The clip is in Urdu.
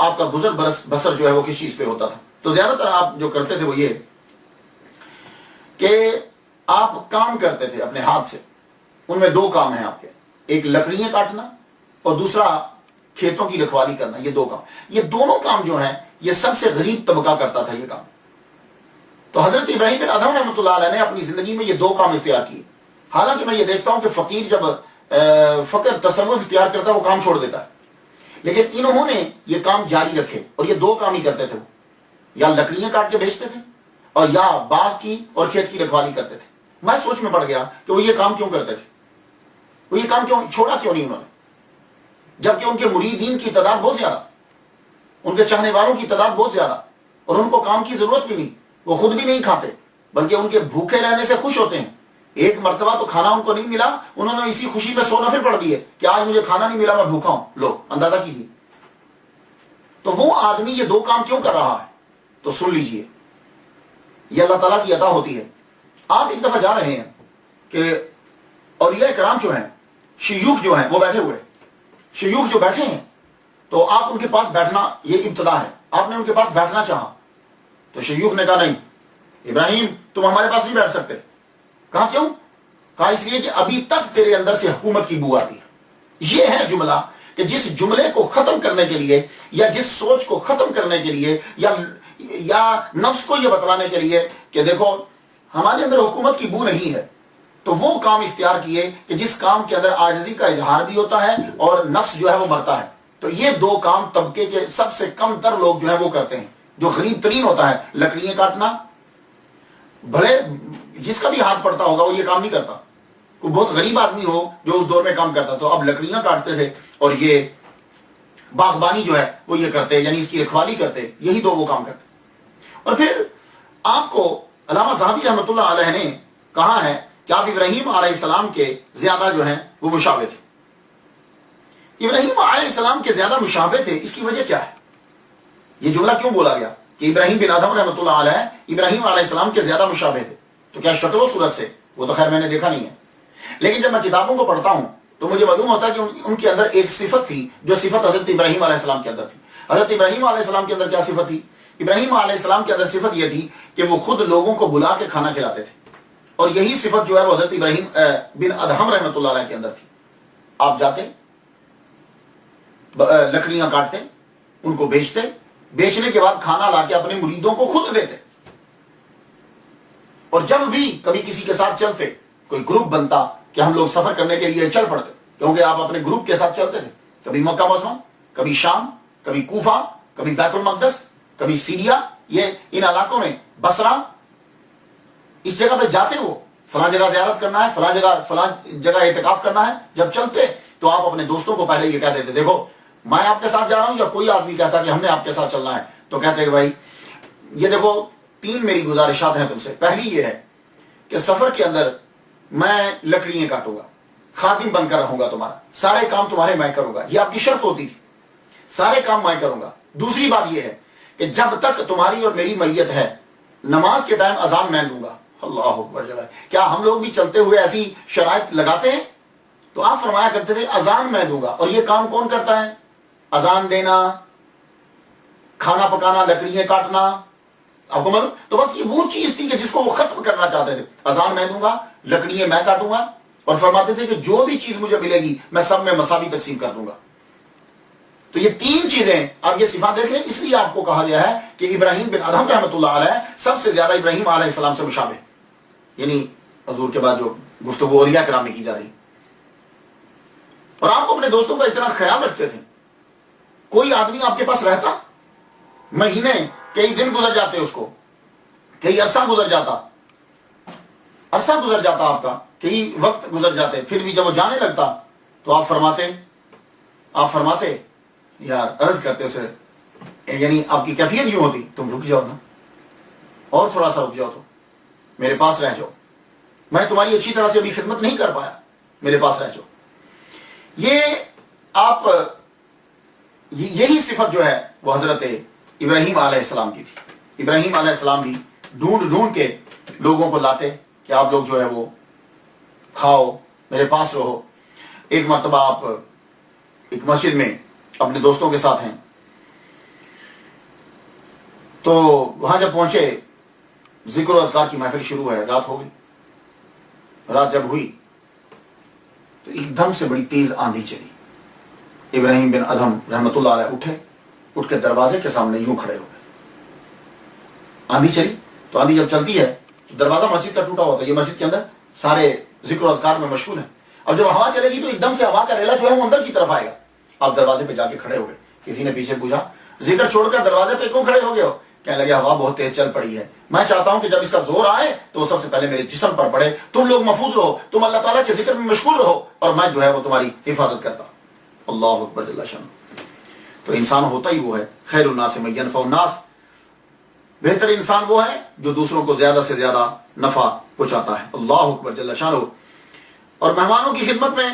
آپ کا گزر بسر جو ہے وہ کس چیز پہ ہوتا تھا؟ تو زیادہ تر آپ جو کرتے تھے وہ یہ کہ آپ کام کرتے تھے اپنے ہاتھ سے. ان میں دو کام ہیں آپ کے، ایک لکڑیاں کاٹنا اور دوسرا کھیتوں کی رکھوالی کرنا. یہ دو کام، یہ دونوں کام جو ہیں یہ سب سے غریب طبقہ کرتا تھا یہ کام. تو حضرت ابراہیم بن ادھم رحمۃ اللہ علیہ نے اپنی زندگی میں یہ دو کام اختیار کیے. حالانکہ میں یہ دیکھتا ہوں کہ فقیر جب فقر تصوف اختیار کرتا ہے وہ کام چھوڑ دیتا ہے، لیکن انہوں نے یہ کام جاری رکھے اور یہ دو کام ہی کرتے تھے. یا لکڑیاں کاٹ کے بیچتے تھے اور یا باغ کی اور کھیت کی رکھوالی کرتے تھے. میں سوچ میں پڑ گیا کہ وہ یہ کام کیوں کرتے تھے، وہ یہ کام کیوں چھوڑا کیوں نہیں انہوں نے، جبکہ ان کے مریدین کی تعداد بہت زیادہ، ان کے چاہنے والوں کی تعداد بہت زیادہ، اور ان کو کام کی ضرورت بھی نہیں. وہ خود بھی نہیں کھاتے بلکہ ان کے بھوکے رہنے سے خوش ہوتے ہیں. ایک مرتبہ تو کھانا ان کو نہیں ملا، انہوں نے اسی خوشی میں 100 نفل پڑھ دیے کہ آج مجھے کھانا نہیں ملا، میں بھوکا ہوں. لو اندازہ کیجیے. تو وہ آدمی یہ دو کام کیوں کر رہا ہے؟ تو سن لیجئے، یہ اللہ تعالیٰ کی عطا ہوتی ہے. آپ ایک دفعہ جا رہے ہیں کہ اولیاء کرام جو ہیں، شیوخ جو ہیں وہ بیٹھے ہوئے، شیوخ جو بیٹھے ہیں، تو آپ ان کے پاس بیٹھنا، یہ ابتدا ہے، آپ نے ان کے پاس بیٹھنا چاہا تو شیوخ نے کہا نہیں ابراہیم تم ہمارے پاس نہیں بیٹھ سکتے. کہا کیوں؟ کہا اس لیے کہ ابھی تک تیرے اندر سے حکومت کی بو آتی ہے. یہ ہے جملہ کہ جس جملے کو ختم کرنے کے لیے یا جس سوچ کو ختم کرنے کے لیے یا نفس کو یہ بتلانے کے لیے کہ دیکھو ہمارے اندر حکومت کی بو نہیں ہے، تو وہ کام اختیار کیے کہ جس کام کے اندر عاجزی کا اظہار بھی ہوتا ہے اور نفس جو ہے وہ مرتا ہے. تو یہ دو کام طبقے کے سب سے کم تر لوگ جو ہیں وہ کرتے ہیں. جو غریب ترین ہوتا ہے لکڑیاں کاٹنا، بھلے جس کا بھی ہاتھ پڑتا ہوگا وہ یہ کام نہیں کرتا. کوئی بہت غریب آدمی ہو جو اس دور میں کام کرتا تو اب لکڑیاں کاٹتے تھے اور یہ باغبانی جو ہے وہ یہ کرتے، یعنی اس کی رکھوالی کرتے. یہی دو وہ کام کرتے. اور پھر آپ کو علامہ ذہبی رحمۃ اللہ علیہ نے کہا ہے کہ آپ ابراہیم علیہ السلام کے زیادہ جو ہیں وہ مشابہ تھے. ابراہیم علیہ السلام کے زیادہ مشابہ تھے، اس کی وجہ کیا ہے؟ یہ جملہ کیوں بولا گیا کہ ابراہیم بن ادھم رحمۃ اللہ علیہ ابراہیم علیہ السلام کے زیادہ مشابہ تھے؟ تو کیا شکل و صورت سے؟ وہ تو خیر میں نے دیکھا نہیں ہے، لیکن جب میں کتابوں کو پڑھتا ہوں تو مجھے معلوم ہوتا ہے کہ ان کے اندر ایک صفت تھی جو صفت حضرت ابراہیم علیہ السلام کے اندر تھی. حضرت ابراہیم علیہ السلام کے اندر کیا صفت تھی؟ ابراہیم علیہ السلام کے اندر صفت یہ تھی کہ وہ خود لوگوں کو بلا کے کھانا کھلاتے تھے، اور یہی صفت جو ہے وہ حضرت ابراہیم بن ادھم رحمۃ اللہ علیہ کے اندر تھی. آپ جاتے لکڑیاں کاٹتے، ان کو بیچتے، بیچنے کے بعد کھانا لا کے اپنے مریدوں کو خود دیتے، اور جب بھی کبھی کسی کے ساتھ چلتے، کوئی گروپ بنتا کہ ہم لوگ سفر کرنے کے لیے چل پڑتے، کیونکہ آپ اپنے گروپ کے ساتھ چلتے تھے. کبھی مکہ معظمہ، کبھی شام، کبھی کوفہ، کبھی بیت المقدس، کبھی سیریا، یہ ان علاقوں میں بصرہ، اس جگہ پہ جاتے ہو، فلاں جگہ زیارت کرنا ہے، فلاں جگہ اعتکاف کرنا ہے. جب چلتے تو آپ اپنے دوستوں کو پہلے یہ کہہ دیتے دیکھو میں آپ کے ساتھ جا رہا ہوں، یا کوئی آدمی کہتا کہ ہم نے آپ کے ساتھ چلنا ہے تو کہتے کہ بھائی یہ دیکھو 3 میری گزارشات ہیں تم سے. پہلی یہ ہے کہ سفر کے اندر میں لکڑیاں کاٹوں گا، خادم بن کر رہوں گا، تمہارا سارے کام تمہارے میں کروں گا. یہ آپ کی شرط ہوتی تھی، سارے کام میں کروں گا. دوسری بات یہ ہے کہ جب تک تمہاری اور میری میت ہے نماز کے ٹائم اذان میں دوں گا. اللہ اکبر. کیا ہم لوگ بھی چلتے ہوئے ایسی شرائط لگاتے ہیں؟ تو آپ فرمایا کرتے تھے اذان میں دوں گا. اور یہ کام کون کرتا ہے؟ اذان دینا، کھانا پکانا، لکڑیاں کاٹنا. آپ کو معلوم؟ تو بس یہ وہ چیز تھی کہ جس کو وہ ختم کرنا چاہتے تھے. اذان میں دوں گا، لکڑیاں میں کاٹوں گا، اور فرماتے تھے کہ جو بھی چیز مجھے ملے گی میں سب میں مساوی تقسیم کر دوں گا. تو یہ 3 چیزیں آپ یہ صفات دیکھ لیں. اس لیے آپ کو کہا گیا ہے کہ ابراہیم بن ادھم رحمۃ اللہ علیہ سب سے زیادہ ابراہیم علیہ السلام سے مشابہ، یعنی حضور کے بعد جو گفتگو اولیاء کرام میں کی جا رہی. اور آپ اپنے دوستوں کا اتنا خیال رکھتے تھے. کوئی آدمی آپ کے پاس رہتا، مہینے کئی دن گزر جاتے، اس کو کئی عرصہ گزر جاتا آپ کا، کئی وقت گزر جاتے، پھر بھی جب وہ جانے لگتا تو آپ فرماتے یار، عرض کرتے اسے، یعنی آپ کی کیفیت یوں ہوتی تم رک جاؤ نا، اور تھوڑا سا رک جاؤ، تو میرے پاس رہ جاؤ، میں تمہاری اچھی طرح سے ابھی خدمت نہیں کر پایا، میرے پاس رہ جاؤ. یہ آپ یہی صفت جو ہے وہ حضرت ابراہیم علیہ السلام کی تھی. ابراہیم علیہ السلام بھی ڈھونڈ کے لوگوں کو لاتے کہ آپ لوگ جو ہے وہ کھاؤ، میرے پاس رہو. ایک مرتبہ آپ ایک مسجد میں اپنے دوستوں کے ساتھ ہیں تو وہاں جب پہنچے ذکر و اذکار کی محفل شروع ہے، رات ہو گئی. رات جب ہوئی تو ایک دم سے بڑی تیز آندھی چلی. ابراہیم بن ادھم رحمۃ اللہ علیہ اٹھے، اٹھ کے دروازے کے سامنے یوں کھڑے ہو گئے. آندھی چلی تو آندھی جب چلتی ہے تو دروازہ مسجد کا ٹوٹا ہوتا ہے، یہ مسجد کے اندر سارے ذکر و اذکار میں مشغول ہیں. اب جب ہوا چلے گی تو ایک دم سے ہوا کا ریلا جو ہے وہ اندر کی طرف آئے گا. آپ دروازے پہ جا کے کھڑے ہو گئے. کسی نے پیچھے پوچھا ذکر چھوڑ کر دروازے پہ کیوں کھڑے ہو گئے ہو؟ کہنے لگے ہوا بہت تیز چل پڑی ہے، میں چاہتا ہوں کہ جب اس کا زور آئے تو وہ سب سے پہلے میرے جسم پر پڑے. تم لوگ محفوظ رہو، تم اللہ تعالیٰ کے ذکر میں مشغول رہو، اور میں جو ہے وہ تمہاری حفاظت کرتا. اللہ اکبر جل شان. تو انسان ہوتا ہی وہ ہے، خیر الناس من ینفع الناس، بہتر انسان وہ ہے جو دوسروں کو زیادہ سے زیادہ نفع پہنچاتا ہے. اللہ اکبر جل شانہ. اور مہمانوں کی خدمت میں